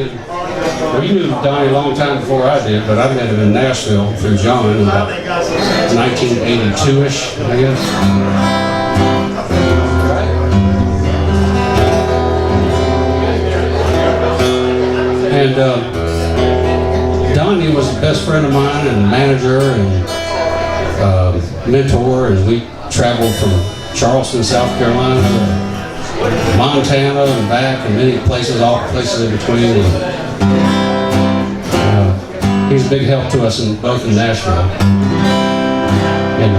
well, you knew Donnie a long time before I did, but I met him in Nashville through John in about 1982-ish, I guess. And Donnie was the best friend of mine and manager and mentor, and we traveled from Charleston, South Carolina to Montana and back, and many places, all places in between. He's a big help to us both in Nashville, and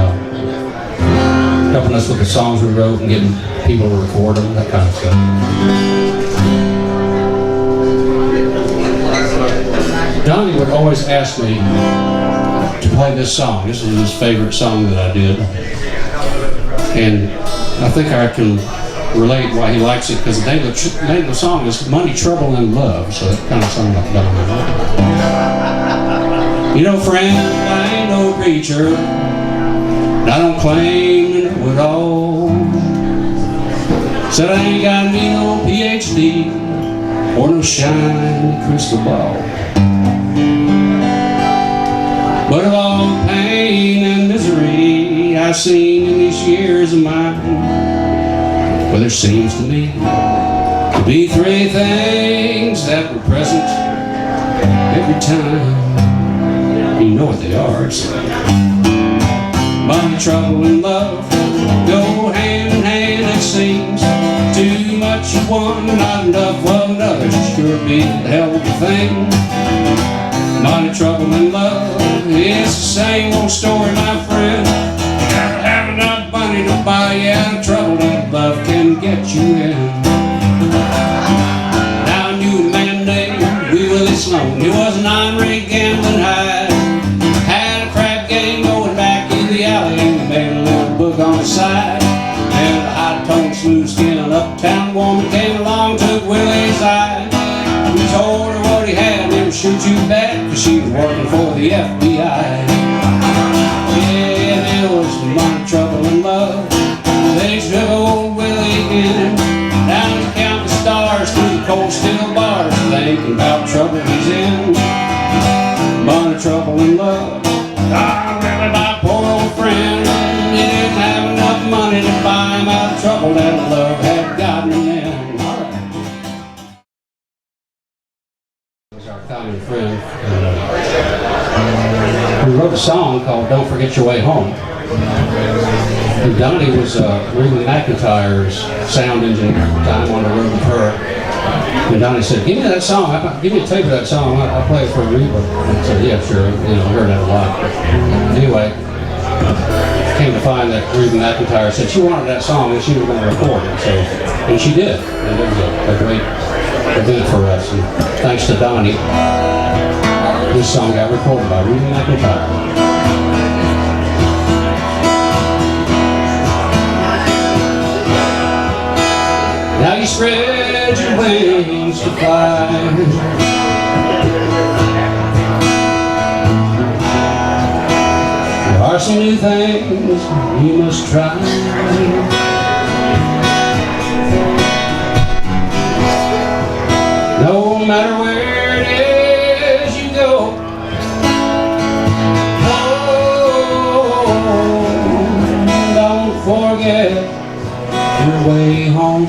helping us with the songs we wrote and getting people to record them, that kind of stuff. Donnie would always ask me to play this song. This is his favorite song that I did, and I think I can relate why he likes it, because the name of the song is Money, Trouble, and Love, so that kind of sounds like Donnie. You know, friend, I ain't no preacher, and I don't claim to know it all. Said I ain't got me no PhD or no shiny crystal ball. But of all the pain and misery I've seen in these years of mine, well, there seems to me to be three things that were present every time. You know what they are. It's money, trouble, and love go hand in hand, it seems. Too much of one, not enough of another, sure be a hell of a thing. Money, trouble, and love, it's the same old story, my friend. You gotta have enough money to buy you out. Trouble and love can get you in. Now I knew a man named Willie Sloan. He was an ornery gambling high. Had a crap game going back in the alley, and he made a little book on the side. And a high-toned, smooth-skinned uptown woman came along, took Willie's eye. We told her what he had, and shoot you back, cause she was working for the FBI. Yeah, it was money, trouble, and love. They took old Willie in, down to count the stars through the cold steel bars, thinking about trouble he's in. Money, trouble, and love. Ah, really, my poor old friend, he didn't have enough money to buy him out of trouble that love had gotten him in. Our common friend, who wrote a song called Don't Forget Your Way Home. And Donnie was Reba McIntyre's sound engineer at the time, on the road with her. And Donnie said, give me that song, give me a tape of that song, I'll play it for Reba. And I said, yeah, sure, you know, I heard that a lot. Anyway, came to find that Reba McIntyre said she wanted that song and she was going to record it, so, and she did. And it was a great event for us, and thanks to Donnie, this song got recorded by Reba McIntyre. Now you spread your wings to fly. There are some new things you must try. No matter where it is you go, don't forget your way home.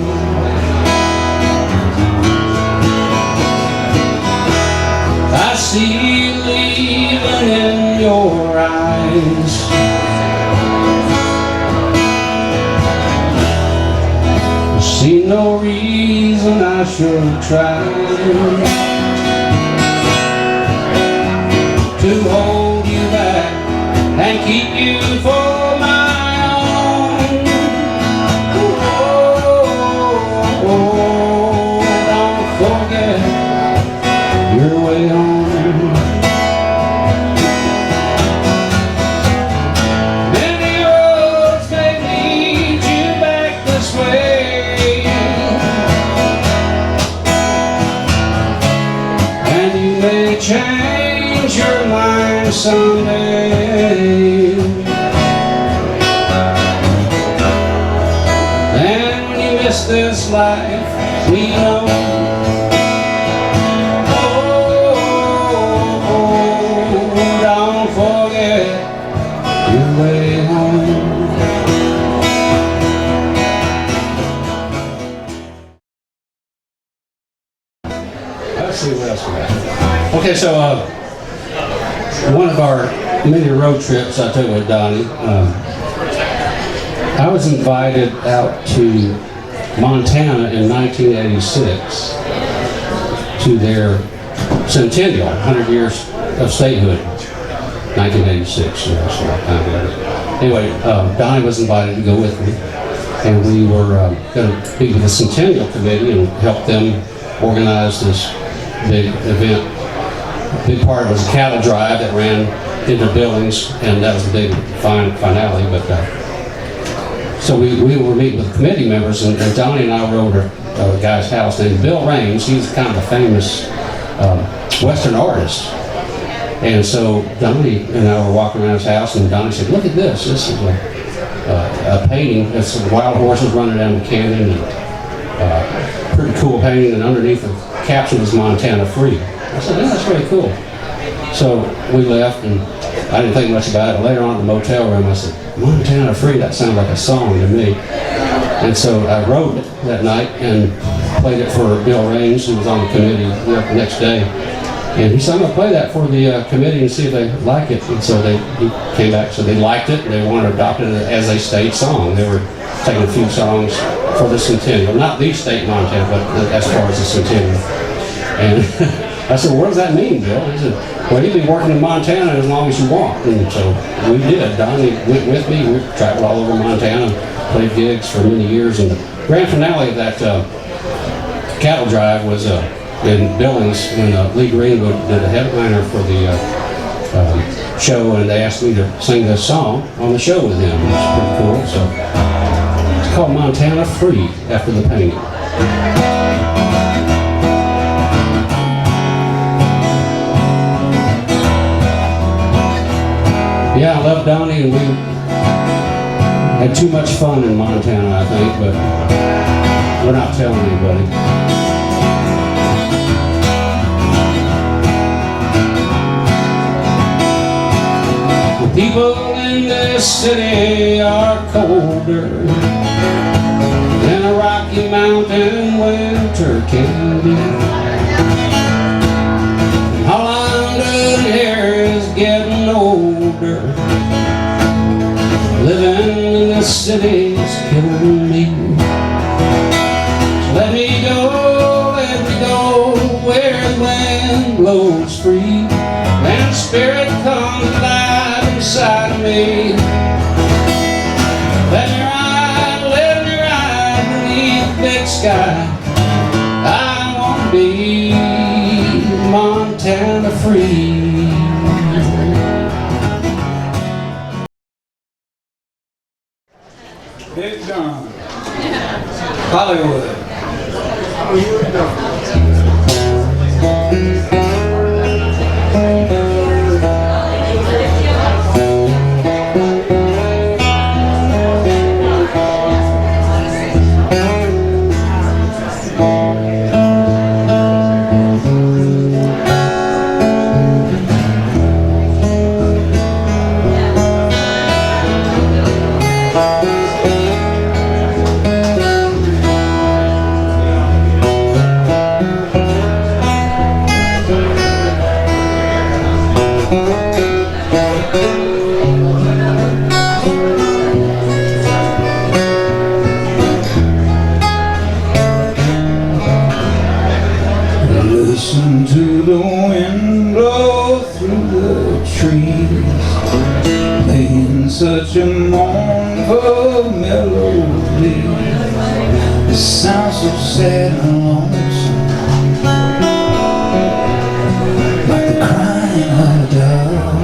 I see leaving in your eyes. I see no reason I should try to hold you back and keep you for my own. Don't forget your way home. Many roads may lead you back this way, and you may change your mind someday. And when you miss this life, we know so one of our many road trips I took with Donnie, I was invited out to Montana in 1986 to their centennial, 100 years of statehood, 1986. You know, so anyway, Donnie was invited to go with me, and we were going to be with the Centennial Committee and help them organize this big event. A big part of it was a cattle drive that ran into buildings, and that was the big finale. But so we were meeting with committee members, and Donnie and I were over at a guy's house named Bill Raines. He's kind of a famous Western artist. And so Donnie and I were walking around his house, and Donnie said, "Look at this. This is a painting. It's some wild horses running down the canyon, and pretty cool painting, and underneath the caption was Montana Free." I said, "Yeah, that's really cool." So we left, and I didn't think much about it. Later on in the motel room, I said, "Montana Free, that sounds like a song to me." And so I wrote it that night and played it for Bill Raines, who was on the committee the next day. And he said, "I'm going to play that for the committee and see if they like it." And so he came back, so they liked it, and they wanted to adopt it as a state song. They were taking a few songs for the Centennial. Not the state Montana, but as far as the Centennial. And I said, "What does that mean, Bill?" He said, "Well, you can be working in Montana as long as you want." And so we did. Donnie went with me. We traveled all over Montana, played gigs for many years. And the grand finale of that cattle drive was in Billings when Lee Greenwood did a headliner for the show, and they asked me to sing this song on the show with him. It was pretty cool. So it's called Montana Free, after the painting. Yeah, I love Donnie, and we had too much fun in Montana, I think, but we're not telling anybody. The people in this city are colder than a Rocky Mountain winter can be. Holland hair is getting older. Living in this city is killing me. So let me go where the wind blows free, and spirit comes alive inside of me. Let me ride beneath the big sky. I want to be Montana free. Big John, Hollywood. Listen to the wind blow through the trees, playing such a mournful melody. It sounds so sad and lonesome, like the crying of a dog.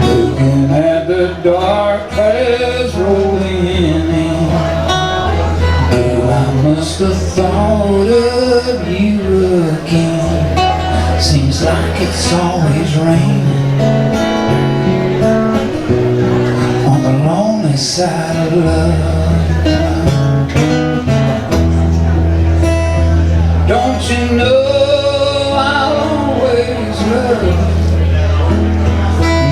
Looking at the dark clouds rolling in, I must have thought of you again. Seems like it's always raining on the lonely side of love. Don't you know I'll always love you,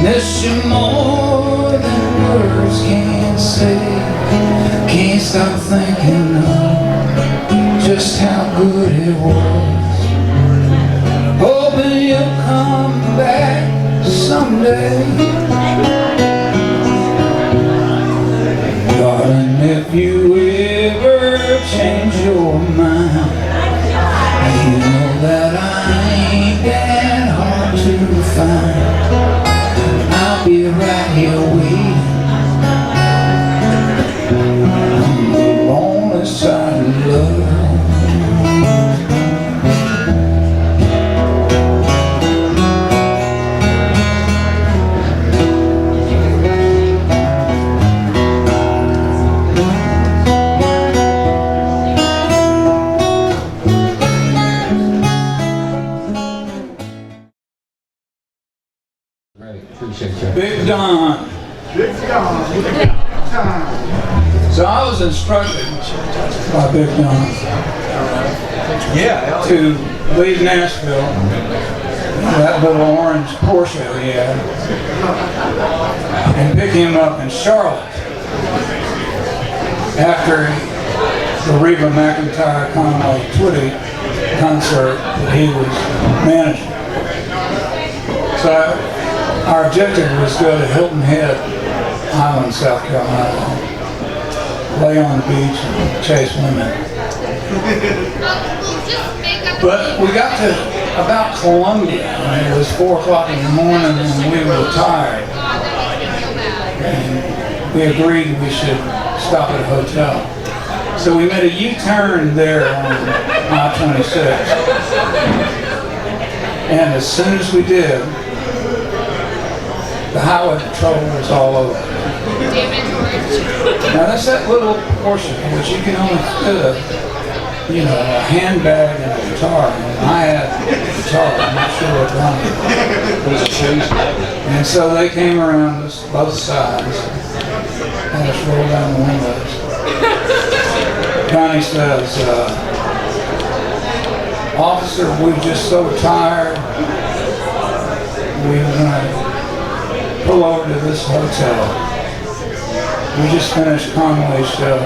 miss you more than words can say. Can't stop thinking of just how good it was. Hoping you'll come back someday. Darling, if you ever change your mind, you know that I ain't that hard to find. I'll be right here waiting on the lonely side of love. Great, appreciate you. Big Don. Big Don. So I was instructed by Big Don to leave Nashville, that little orange Porsche he had, and pick him up in Charlotte after the Reba McEntire Conway Twitty concert that he was managing. So our objective was to go to Hilton Head Island, South Carolina, lay on the beach and chase women. But we got to about Columbia, and it was 4 o'clock in the morning, and we were tired. And we agreed we should stop at a hotel. So we made a U-turn there on I-26. And as soon as we did, the highway patrol was all over. Now that's that little portion which you can only fit a handbag and a guitar. And I had a guitar, I'm not sure what Donnie. And so they came around us, both sides, and us rolled down the windows. Donnie says, "Officer, we're just so tired. We're gonna pull over to this hotel. We just finished Conway's show."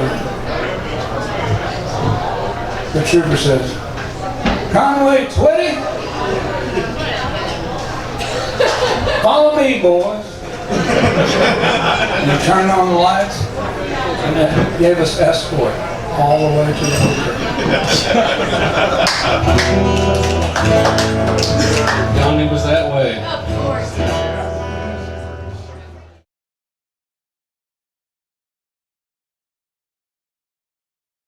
The trooper says, "Conway Twitty, follow me, boys." And he turned on the lights and gave us escort all the way to the hotel.